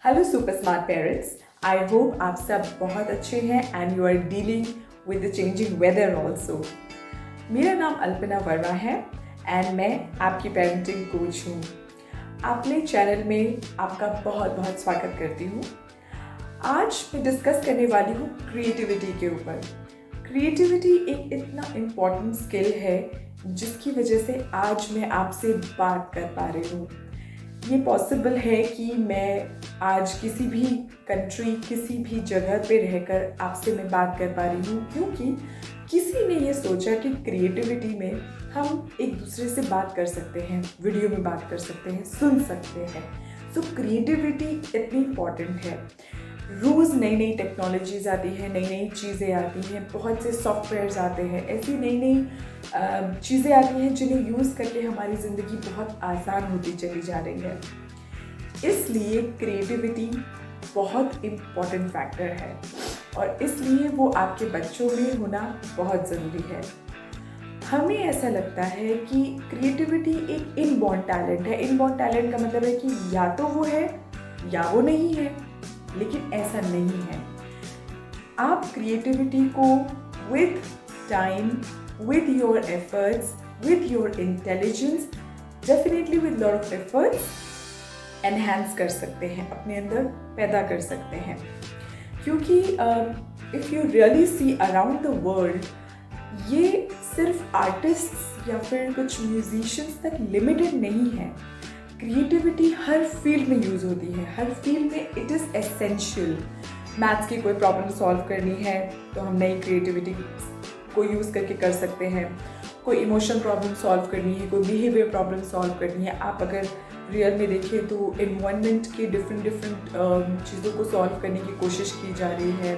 Hello super smart parents, I hope आप सब बहुत अच्छे हैं and you are dealing with the changing weather also. मेरा नाम अल्पना वर्मा है एंड मैं आपकी पेरेंटिंग कोच हूँ। अपने चैनल में आपका बहुत बहुत स्वागत करती हूँ। आज मैं डिस्कस करने वाली हूँ क्रिएटिविटी के ऊपर। क्रिएटिविटी एक इतना इम्पॉर्टेंट स्किल है जिसकी वजह से आज मैं आपसे बात कर पा रही हूँ। ये पॉसिबल है कि मैं आज किसी भी कंट्री, किसी भी जगह पे रहकर आपसे मैं बात कर पा रही हूँ, क्योंकि किसी ने ये सोचा कि क्रिएटिविटी में हम एक दूसरे से बात कर सकते हैं, वीडियो में बात कर सकते हैं, सुन सकते हैं। तो क्रिएटिविटी इतनी इम्पॉर्टेंट है। रोज़ नई नई टेक्नोलॉजीज़ आती हैं, नई नई चीज़ें आती हैं, बहुत से सॉफ्टवेयर्स आते हैं, ऐसी नई नई चीज़ें आती हैं जिन्हें यूज़ करके हमारी ज़िंदगी बहुत आसान होती चली जा रही है। इसलिए क्रिएटिविटी बहुत इम्पॉर्टेंट फैक्टर है और इसलिए वो आपके बच्चों में होना बहुत ज़रूरी है। हमें ऐसा लगता है कि क्रिएटिविटी एक इनबॉर्न टैलेंट है। इनबॉर्न टैलेंट का मतलब है कि या तो वो है या वो नहीं है, लेकिन ऐसा नहीं है। आप क्रिएटिविटी को with time, with your efforts, with your intelligence, definitely with lot of efforts, enhance कर सकते हैं, अपने अंदर पैदा कर सकते हैं। क्योंकि if you really see around the world, ये सिर्फ आर्टिस्ट्स या फिर कुछ म्यूजिशियंस तक लिमिटेड नहीं है। क्रिएटिविटी हर फील्ड में यूज़ होती है, हर फील्ड में इट इज़ एसेंशियल। मैथ्स की कोई प्रॉब्लम सॉल्व करनी है तो हम नई क्रिएटिविटी को यूज़ करके कर सकते हैं। कोई इमोशन प्रॉब्लम सॉल्व करनी है, कोई बिहेवियर प्रॉब्लम सॉल्व करनी है। आप अगर रियल में देखें तो एनवायरनमेंट के डिफरेंट चीज़ों को सॉल्व करने की कोशिश की जा रही है।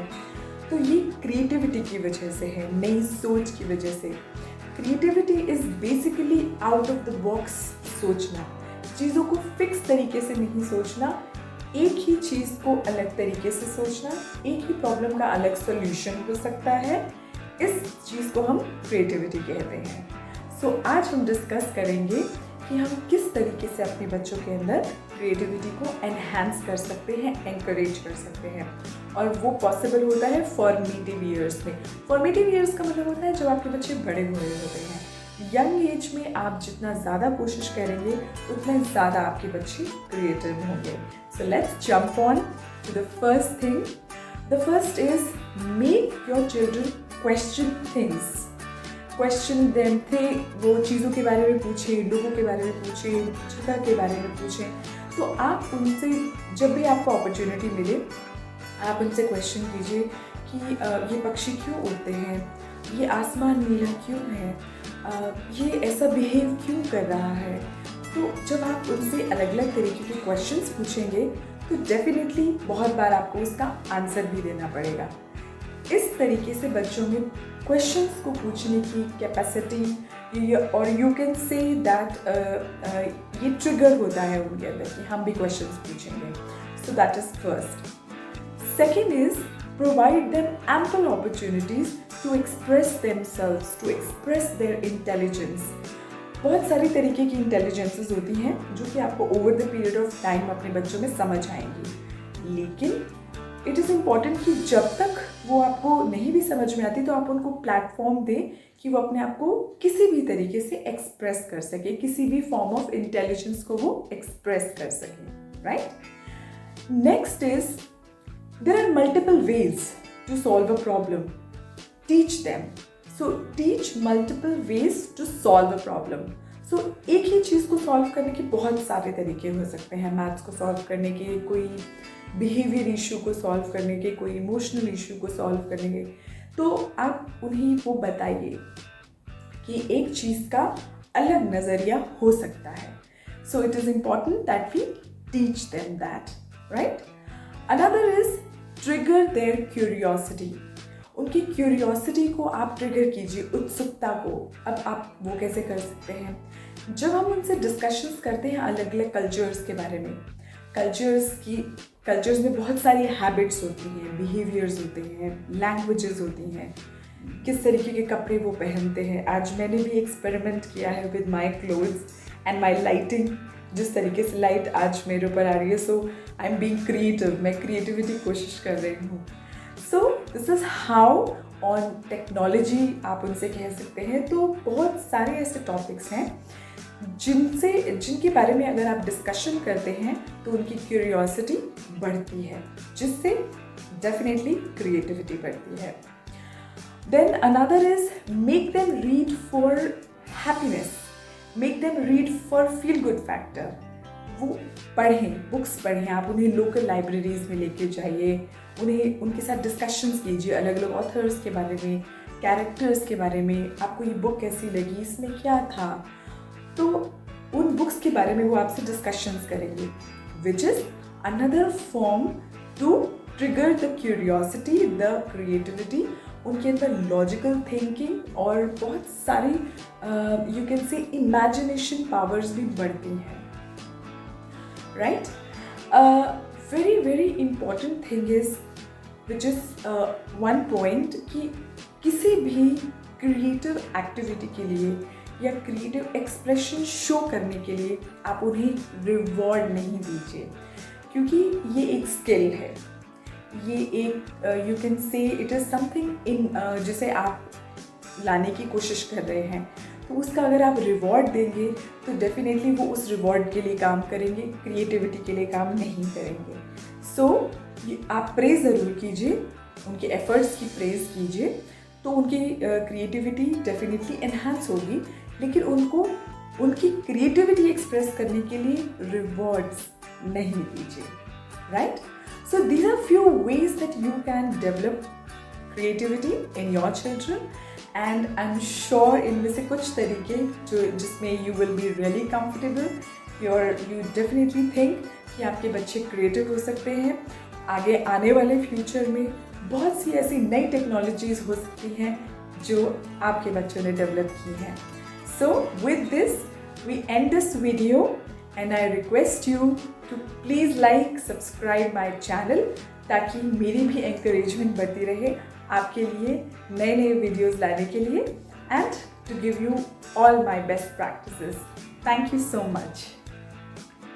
तो ये क्रिएटिविटी की वजह से है, नई सोच की वजह से। Creativity is basically out of the box सोचना, चीज़ों को फिक्स तरीके से नहीं सोचना, एक ही चीज़ को अलग तरीके से सोचना। एक ही प्रॉब्लम का अलग सोल्यूशन हो सकता है, इस चीज़ को हम क्रिएटिविटी कहते हैं। सो आज हम डिस्कस करेंगे कि हम किस तरीके से अपने बच्चों के अंदर क्रिएटिविटी को एनहांस कर सकते हैं, एनकरेज कर सकते हैं। और वो पॉसिबल होता है फॉर्मेटिव ईयर्स में। फॉर्मेटिव ईयर्स का मतलब होता है जब आपके बच्चे बड़े हो रहे होते हैं। यंग एज में आप जितना ज़्यादा कोशिश करेंगे उतना ज़्यादा आपके बच्चे क्रिएटिव होंगे। So let's jump on to the first thing. The first is make your children question things. Question them थे, वो चीज़ों के बारे में पूछें, लोगों के बारे में पूछें, जगह के बारे में पूछें। तो आप उनसे जब भी आपको अपॉर्चुनिटी मिले, आप उनसे क्वेश्चन कीजिए कि ये पक्षी क्यों उड़ते हैं, ये आसमान नीला क्यों है, ये ऐसा बिहेव क्यों कर रहा है। तो जब आप उनसे अलग अलग तरीके के क्वेश्चंस पूछेंगे तो डेफिनेटली बहुत बार आपको उसका आंसर भी देना पड़ेगा। इस तरीके से बच्चों में क्वेश्चंस को पूछने की कैपेसिटी, और यू कैन से दैट ये ट्रिगर होता है उनके अंदर कि हम भी क्वेश्चंस पूछेंगे। So that is first. Second is provide them ample opportunities to express themselves, to express their intelligence. बहुत सारी तरीके की इंटेलिजेंसेस होती हैं जो कि आपको over the period of time अपने बच्चों में समझ आएंगी, लेकिन इट इज़ इम्पॉर्टेंट कि जब तक वो आपको नहीं भी समझ में आती तो आप उनको प्लेटफॉर्म दें कि वो अपने आप को किसी भी तरीके से एक्सप्रेस कर सके, किसी भी फॉर्म ऑफ इंटेलिजेंस को वो एक्सप्रेस कर सके, right. Next is there are multiple ways to solve a problem, teach them. So teach multiple ways to solve a problem. So एक ही चीज़ को सॉल्व करने के बहुत सारे तरीके हो सकते हैं। मैथ्स को सॉल्व करने के, कोई बिहेवियर इशू को सॉल्व करने के, कोई इमोशनल इशू को सॉल्व करने के। तो आप उन्हें वो बताइए कि एक चीज़ का अलग नज़रिया हो सकता है। So it is important that we teach them that, right. Another is trigger their curiosity. उनकी क्यूरियोसिटी को आप ट्रिगर कीजिए, उत्सुकता को। अब आप वो कैसे कर सकते हैं? जब हम उनसे डिस्कशंस करते हैं अलग अलग कल्चर्स के बारे में, कल्चर्स में बहुत सारी हैबिट्स होती हैं, बिहेवियर्स होते हैं, लैंग्वेजेस होती हैं, किस तरीके के कपड़े वो पहनते हैं। आज मैंने भी एक्सपेरिमेंट किया है with my clothes and my lighting. जिस तरीके से लाइट आज मेरे ऊपर आ रही है, सो आई एम बीइंग क्रिएटिव, मैं क्रिएटिविटी कोशिश कर रही हूँ। So this is how on technology आप उनसे कह सकते हैं। तो बहुत सारे ऐसे टॉपिक्स हैं जिनके बारे में अगर आप डिस्कशन करते हैं तो उनकी क्यूरियोसिटी बढ़ती है, जिससे डेफिनेटली क्रिएटिविटी बढ़ती है। Then another is make them read for happiness, make them read for feel good factor. वो पढ़ें, बुक्स पढ़ें, आप उन्हें लोकल लाइब्रेरीज में लेके जाइए, उन्हें उनके साथ डिस्कशंस कीजिए अलग अलग ऑथर्स के बारे में, कैरेक्टर्स के बारे में, आपको ये बुक कैसी लगी, इसमें क्या था। तो उन बुक्स के बारे में वो आपसे डिस्कशंस करेंगे, which is another form to trigger the curiosity, the creativity. उनके अंदर लॉजिकल थिंकिंग और बहुत सारी you can say imagination powers भी बढ़ती हैं, right. Very very important thing is which is one point कि किसी भी क्रिएटिव एक्टिविटी के लिए या क्रिएटिव एक्सप्रेशन शो करने के लिए आप उन्हें रिवॉर्ड नहीं दीजिए, क्योंकि ये एक स्किल है, ये एक यू कैन से इट इज़ समथिंग इन जिसे आप लाने की कोशिश कर रहे हैं। तो उसका अगर आप रिवॉर्ड देंगे तो डेफिनेटली वो उस रिवॉर्ड के लिए काम करेंगे, क्रिएटिविटी के लिए काम नहीं करेंगे। सो आप प्रेज़ ज़रूर कीजिए, उनके एफर्ट्स की प्रेज़ कीजिए, तो उनकी क्रिएटिविटी डेफिनेटली एनहांस होगी, लेकिन उनको उनकी क्रिएटिविटी एक्सप्रेस करने के लिए रिवॉर्ड्स नहीं दीजिए, right. So these are few ways that you can develop creativity in your children, and I am sure इनमें से कुछ तरीके जिसमें you will be really comfortable, you definitely think कि आपके बच्चे क्रिएटिव हो सकते हैं। आगे आने वाले फ्यूचर में बहुत सी ऐसी नई टेक्नोलॉजीज़ हो सकती हैं जो आपके बच्चों ने डेवलप की हैं। So with this we end this video, and I request you to please like, subscribe my channel, ताकि मेरी भी एंकरेजमेंट बढ़ती रहे आपके लिए नए नए वीडियोज़ लाने के लिए, and to give you all my best practices. Thank you so much.